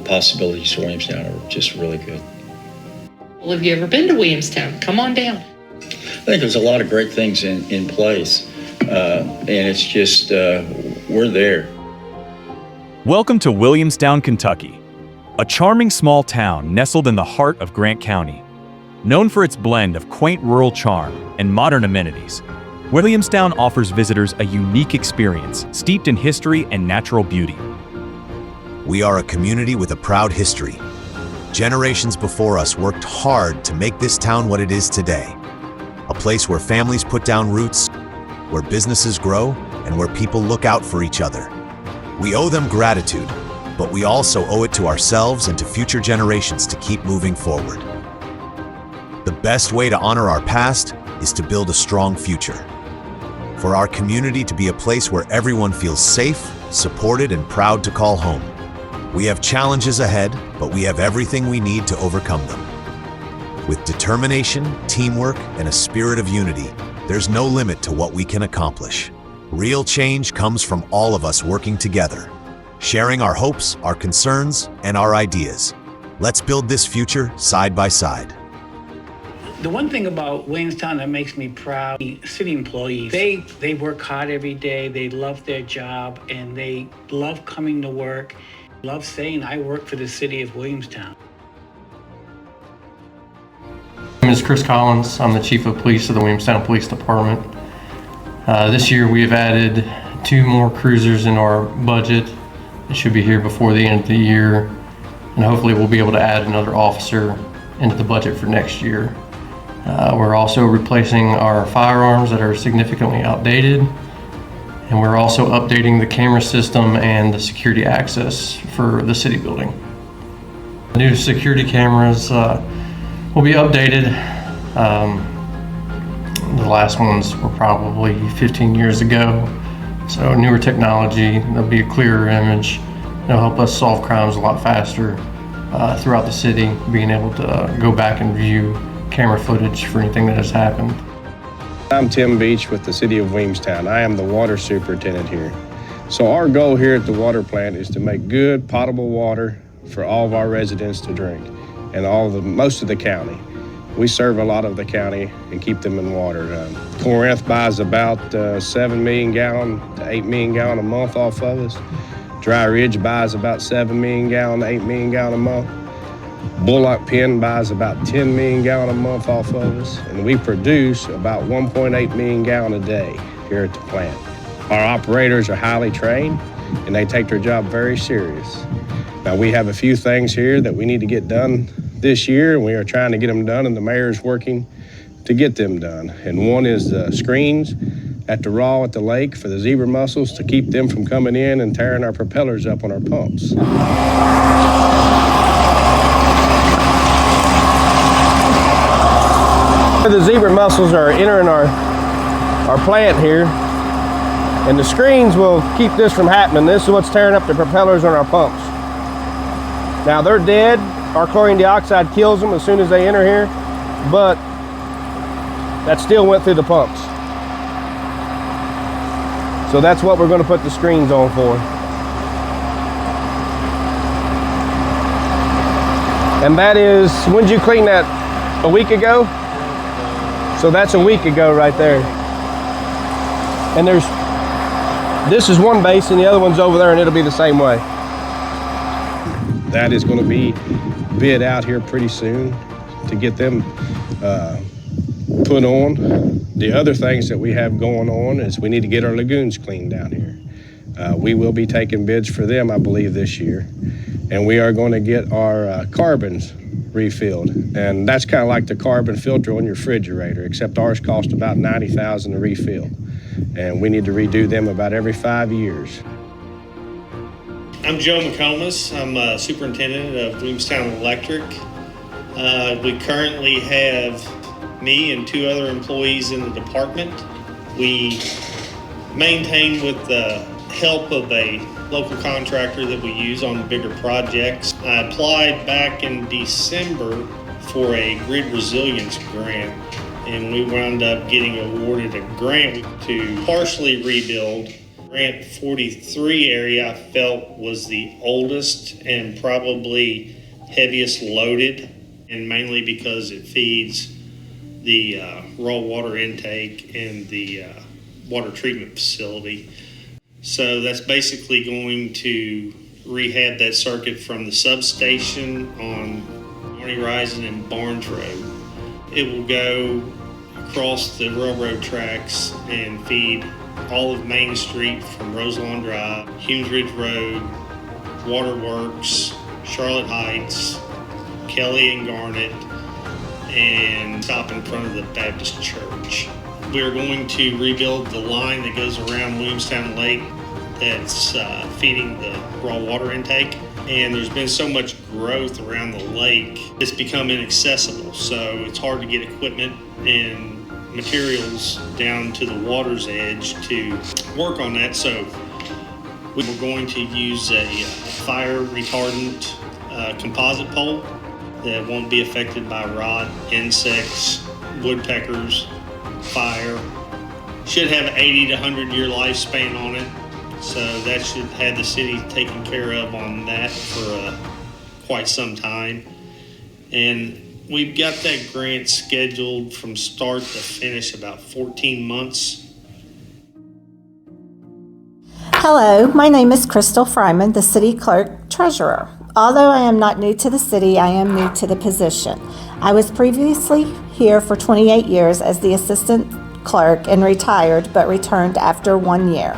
possibilities for Williamstown are just really good. Well, have you ever been to Williamstown? Come on down. I think there's a lot of great things in place, and it's just, we're there. Welcome to Williamstown, Kentucky, a charming small town nestled in the heart of Grant County. Known for its blend of quaint rural charm and modern amenities, Williamstown offers visitors a unique experience steeped in history and natural beauty. We are a community with a proud history. Generations before us worked hard to make this town what it is today. A place where families put down roots, where businesses grow, and where people look out for each other. We owe them gratitude, but we also owe it to ourselves and to future generations to keep moving forward. The best way to honor our past is to build a strong future. For our community to be a place where everyone feels safe, supported, and proud to call home. We have challenges ahead, but we have everything we need to overcome them. With determination, teamwork, and a spirit of unity, there's no limit to what we can accomplish. Real change comes from all of us working together, sharing our hopes, our concerns, and our ideas. Let's build this future side by side. The one thing about Williamstown that makes me proud, city employees, they work hard every day, they love their job, and they love coming to work, love saying, I work for the city of Williamstown. My name is Chris Collins. I'm the Chief of Police of the Williamstown Police Department. This year we have added 2 more cruisers in our budget. It should be here before the end of the year, and hopefully we'll be able to add another officer into the budget for next year. We're also replacing our firearms that are significantly outdated, and we're also updating the camera system and the security access for the city building. The new security cameras will be updated. The last ones were probably 15 years ago, so newer technology, there'll be a clearer image. It'll help us solve crimes a lot faster throughout the city, being able to go back and view camera footage for anything that has happened. I'm Tim Beach with the City of Williamstown. I am the water superintendent here. So our goal here at the water plant is to make good potable water for all of our residents to drink and most of the county. We serve a lot of the county and keep them in water. Corinth buys about 7 million gallon to 8 million gallon a month off of us. Dry Ridge buys about 7 million gallon to 8 million gallon a month. Bullock Pen buys about 10 million gallon a month off of us, and we produce about 1.8 million gallon a day here at the plant. Our operators are highly trained, and they take their job very serious. Now, we have a few things here that we need to get done this year, and we are trying to get them done, and the mayor's working to get them done. And one is the screens at the raw at the lake for the zebra mussels to keep them from coming in and tearing our propellers up on our pumps. The zebra mussels are entering our plant here, and the screens will keep this from happening. This is what's tearing up the propellers on our pumps. Now they're dead. Our chlorine dioxide kills them as soon as they enter here, but that still went through the pumps. So that's what we're going to put the screens on for. And that is, when did you clean that? A week ago? So that's a week ago right there. And this is one basin, the other one's over there, and it'll be the same way. That is going to be bid out here pretty soon to get them put on. The other things that we have going on is we need to get our lagoons cleaned down here. We will be taking bids for them, I believe, this year. And we are going to get our carbons refilled. And that's kind of like the carbon filter on your refrigerator, except ours cost about $90,000 to refill. And we need to redo them about every 5 years. I'm Joe McComas. I'm superintendent of Williamstown Electric. We currently have me and 2 other employees in the department. We maintain with the help of a local contractor that we use on bigger projects. I applied back in December for a grid resilience grant, and we wound up getting awarded a grant to partially rebuild Grant 43 area I felt was the oldest and probably heaviest loaded, and mainly because it feeds the raw water intake and the water treatment facility. So that's basically going to rehab that circuit from the substation on Barney Rising and Barnes Road. It will go across the railroad tracks and feed all of Main Street from Roselawn Drive, Humes Ridge Road, Waterworks, Charlotte Heights, Kelly and Garnet, and stop in front of the Baptist Church. We are going to rebuild the line that goes around Williamstown Lake that's feeding the raw water intake. And there's been so much growth around the lake, it's become inaccessible. So it's hard to get equipment and materials down to the water's edge to work on that. So we're going to use a fire retardant composite pole that won't be affected by rot, insects, woodpeckers, fire. Should have 80 to 100 year lifespan on it. So that should have the city taken care of on that for quite some time. And we've got that grant scheduled from start to finish about 14 months. Hello, my name is Crystal Fryman, the City Clerk Treasurer. Although I am not new to the city, I am new to the position. I was previously here for 28 years as the Assistant Clerk and retired, but returned after 1 year.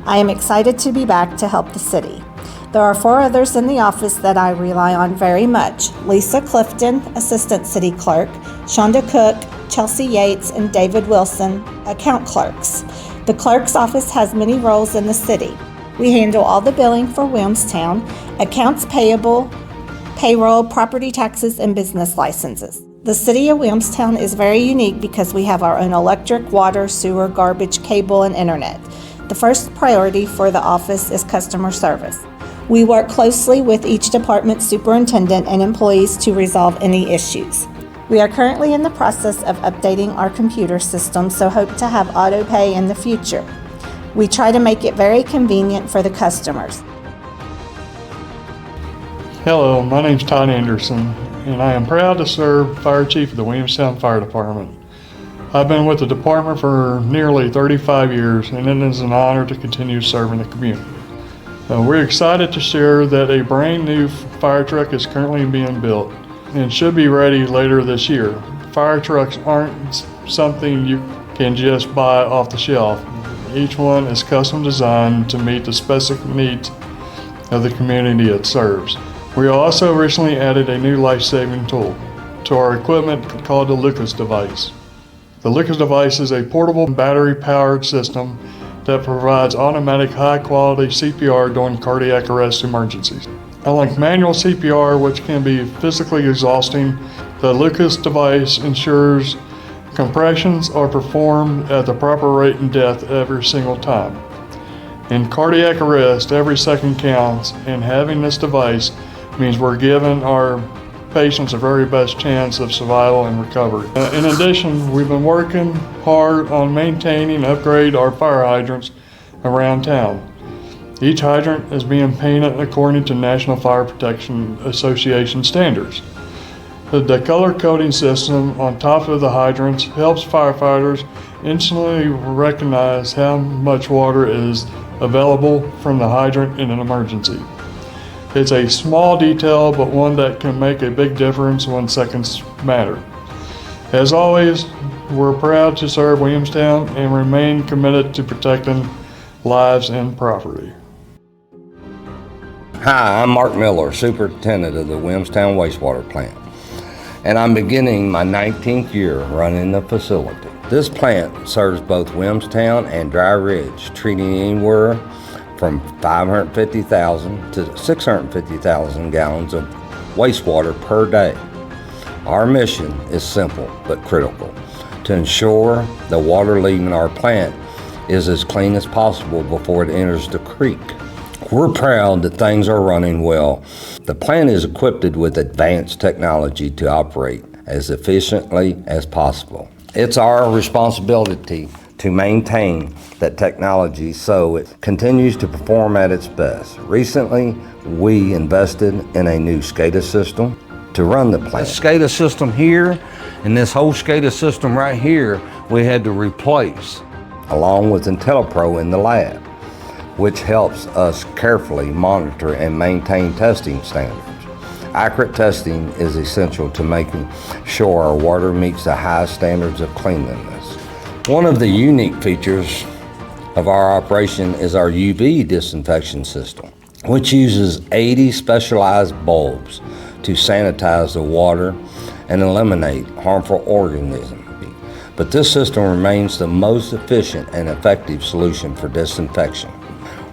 I am excited to be back to help the city. There are 4 others in the office that I rely on very much. Lisa Clifton, Assistant City Clerk, Shonda Cook, Chelsea Yates, and David Wilson, Account Clerks. The Clerk's office has many roles in the city. We handle all the billing for Williamstown, accounts payable, payroll, property taxes, and business licenses. The city of Williamstown is very unique because we have our own electric, water, sewer, garbage, cable, and internet. The first priority for the office is customer service. We work closely with each department superintendent and employees to resolve any issues. We are currently in the process of updating our computer system, so hope to have auto pay in the future. We try to make it very convenient for the customers. Hello, my name's Todd Anderson, and I am proud to serve Fire Chief of the Williamstown Fire Department. I've been with the department for nearly 35 years, and it is an honor to continue serving the community. We're excited to share that a brand new fire truck is currently being built and should be ready later this year. Fire trucks aren't something you can just buy off the shelf. Each one is custom designed to meet the specific needs of the community it serves. We also recently added a new life-saving tool to our equipment called the Lucas device. The Lucas device is a portable battery-powered system that provides automatic high-quality CPR during cardiac arrest emergencies. Unlike manual CPR, which can be physically exhausting, the Lucas device ensures compressions are performed at the proper rate and depth every single time. In cardiac arrest, every second counts, and having this device means we're giving our patients the very best chance of survival and recovery. In addition, we've been working hard on maintaining and upgrade our fire hydrants around town. Each hydrant is being painted according to National Fire Protection Association standards. The color coding system on top of the hydrants helps firefighters instantly recognize how much water is available from the hydrant in an emergency. It's a small detail, but one that can make a big difference when seconds matter. As always, we're proud to serve Williamstown and remain committed to protecting lives and property. Hi, I'm Mark Miller, Superintendent of the Williamstown Wastewater Plant, and I'm beginning my 19th year running the facility. This plant serves both Williamstown and Dry Ridge, treating anywhere from 550,000 to 650,000 gallons of wastewater per day. Our mission is simple but critical: to ensure the water leaving our plant is as clean as possible before it enters the creek. We're proud that things are running well. The plant is equipped with advanced technology to operate as efficiently as possible. It's our responsibility to maintain that technology so it continues to perform at its best. Recently, we invested in a new SCADA system to run the plant. This SCADA system here and this whole SCADA system right here, we had to replace, along with IntelliPro in the lab, which helps us carefully monitor and maintain testing standards. Accurate testing is essential to making sure our water meets the highest standards of cleanliness. One of the unique features of our operation is our UV disinfection system, which uses 80 specialized bulbs to sanitize the water and eliminate harmful organisms. But this system remains the most efficient and effective solution for disinfection.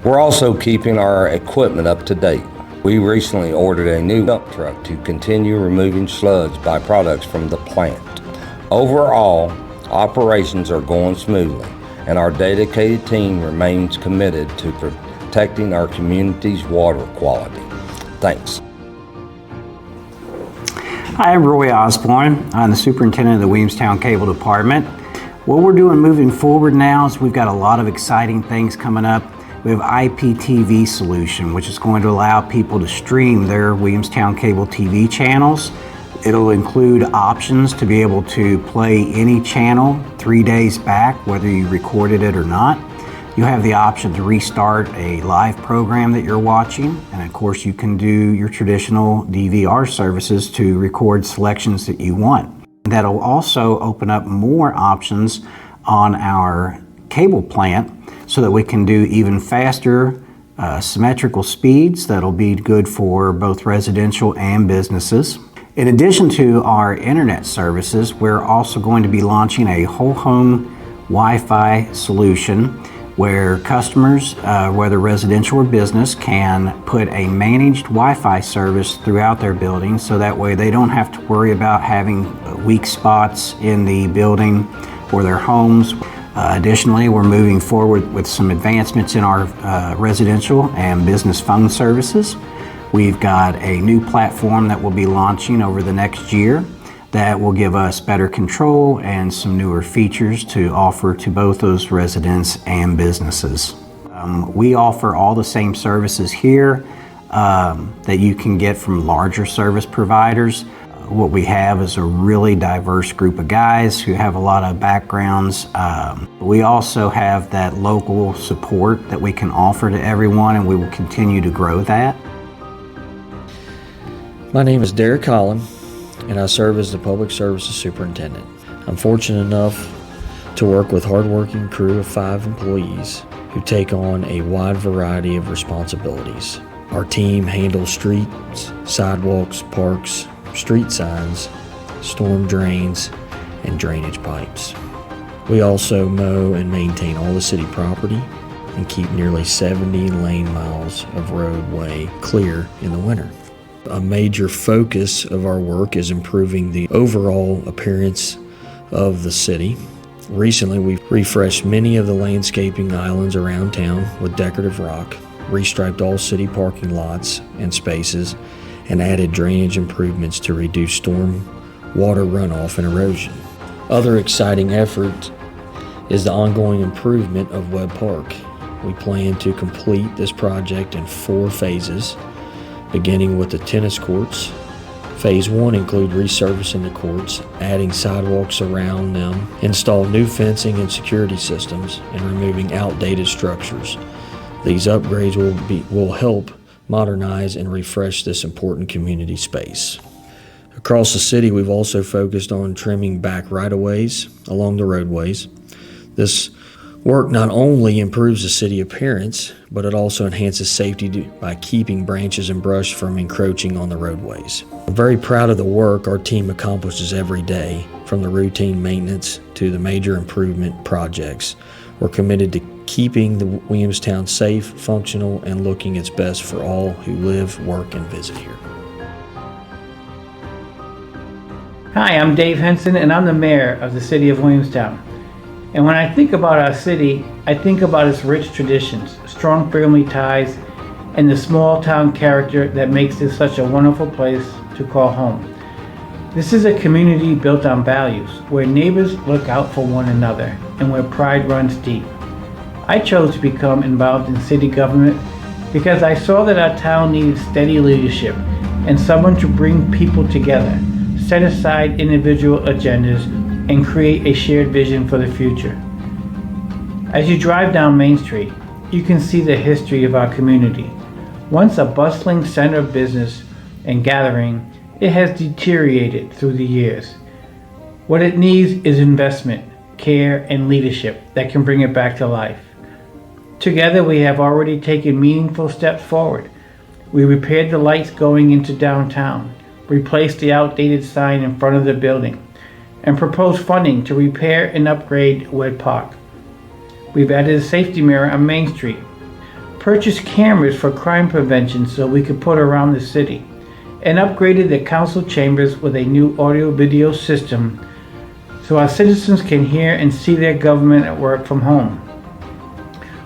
We're also keeping our equipment up to date. We recently ordered a new dump truck to continue removing sludge byproducts from the plant. Overall, operations are going smoothly, and our dedicated team remains committed to protecting our community's water quality. Thanks. Hi, I'm Roy Osborne. I'm the superintendent of the Williamstown Cable Department. What we're doing moving forward now is we've got a lot of exciting things coming up. We have IPTV solution, which is going to allow people to stream their Williamstown Cable TV channels. It'll include options to be able to play any channel 3 days back, whether you recorded it or not. You have the option to restart a live program that you're watching, and of course you can do your traditional DVR services to record selections that you want. That'll also open up more options on our cable plant so that we can do even faster symmetrical speeds that'll be good for both residential and businesses. In addition to our internet services, we're also going to be launching a whole home Wi-Fi solution where customers, whether residential or business, can put a managed Wi-Fi service throughout their building so that way they don't have to worry about having weak spots in the building or their homes. Additionally, we're moving forward with some advancements in our residential and business phone services. We've got a new platform that we'll be launching over the next year that will give us better control and some newer features to offer to both those residents and businesses. We offer all the same services here that you can get from larger service providers. What we have is a really diverse group of guys who have a lot of backgrounds. We also have that local support that we can offer to everyone, and we will continue to grow that. My name is Derek Collin, and I serve as the Public Services Superintendent. I'm fortunate enough to work with a hardworking crew of 5 employees who take on a wide variety of responsibilities. Our team handles streets, sidewalks, parks, street signs, storm drains, and drainage pipes. We also mow and maintain all the city property and keep nearly 70 lane miles of roadway clear in the winter. A major focus of our work is improving the overall appearance of the city. Recently, we've refreshed many of the landscaping islands around town with decorative rock, restriped all city parking lots and spaces, and added drainage improvements to reduce storm water runoff and erosion. Other exciting effort is the ongoing improvement of Webb Park. We plan to complete this project in 4 phases, beginning with the tennis courts. Phase 1 include resurfacing the courts, adding sidewalks around them, install new fencing and security systems, and removing outdated structures. These upgrades will help modernize and refresh this important community space. Across the city, we've also focused on trimming back right-of-ways along the roadways. This work not only improves the city appearance, but it also enhances safety by keeping branches and brush from encroaching on the roadways. I'm very proud of the work our team accomplishes every day, from the routine maintenance to the major improvement projects. We're committed to keeping the Williamstown safe, functional, and looking its best for all who live, work, and visit here. Hi, I'm Dave Henson, and I'm the mayor of the city of Williamstown. And when I think about our city, I think about its rich traditions, strong family ties, and the small town character that makes this such a wonderful place to call home. This is a community built on values, where neighbors look out for one another and where pride runs deep. I chose to become involved in city government because I saw that our town needed steady leadership and someone to bring people together, set aside individual agendas, and create a shared vision for the future. As you drive down Main Street, you can see the history of our community. Once a bustling center of business and gathering, it has deteriorated through the years. What it needs is investment, care, and leadership that can bring it back to life. Together, we have already taken meaningful steps forward. We repaired the lights going into downtown, replaced the outdated sign in front of the building, and proposed funding to repair and upgrade Wed Park. We've added a safety mirror on Main Street, purchased cameras for crime prevention so we could put around the city, and upgraded the council chambers with a new audio-video system so our citizens can hear and see their government at work from home.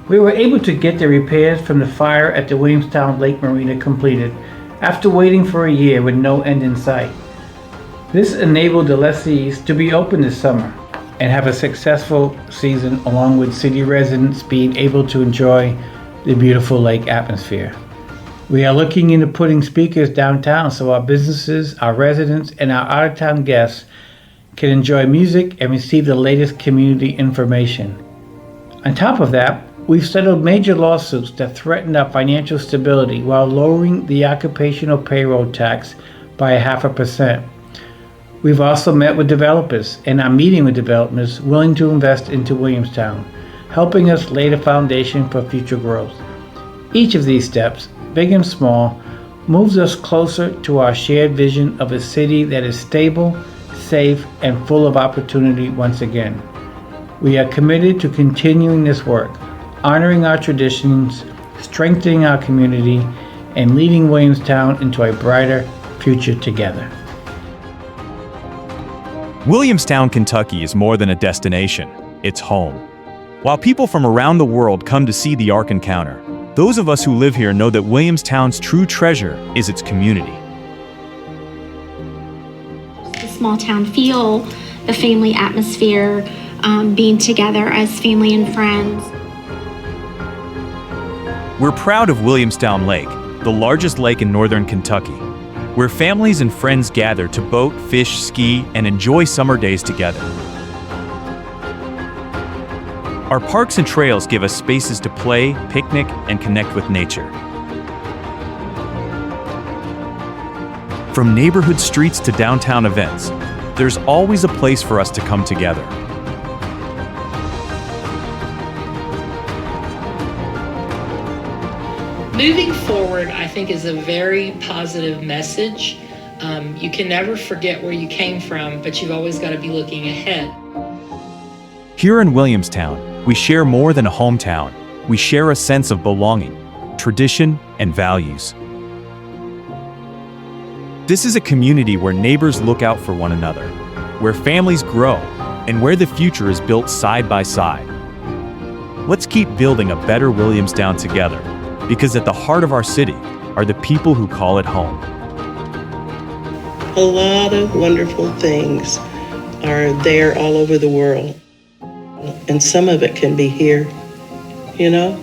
We were able to get the repairs from the fire at the Williamstown Lake Marina completed after waiting for a year with no end in sight. This enabled the lessees to be open this summer and have a successful season, along with city residents being able to enjoy the beautiful lake atmosphere. We are looking into putting speakers downtown so our businesses, our residents, and our out-of-town guests can enjoy music and receive the latest community information. On top of that, we've settled major lawsuits that threatened our financial stability while lowering the occupational payroll tax by 0.5%. We've also met with developers and are meeting with developers willing to invest into Williamstown, helping us lay the foundation for future growth. Each of these steps, big and small, moves us closer to our shared vision of a city that is stable, safe, and full of opportunity once again. We are committed to continuing this work, honoring our traditions, strengthening our community, and leading Williamstown into a brighter future together. Williamstown, Kentucky is more than a destination, it's home. While people from around the world come to see the Ark Encounter, those of us who live here know that Williamstown's true treasure is its community. The small town feel, the family atmosphere, being together as family and friends. We're proud of Williamstown Lake, the largest lake in northern Kentucky, where families and friends gather to boat, fish, ski, and enjoy summer days together. Our parks and trails give us spaces to play, picnic, and connect with nature. From neighborhood streets to downtown events, there's always a place for us to come together. Moving forward, I think, is a very positive message. You can never forget where you came from, but you've always got to be looking ahead. Here in Williamstown, we share more than a hometown. We share a sense of belonging, tradition, and values. This is a community where neighbors look out for one another, where families grow, and where the future is built side by side. Let's keep building a better Williamstown together, because at the heart of our city are the people who call it home. A lot of wonderful things are there all over the world, and some of it can be here, you know?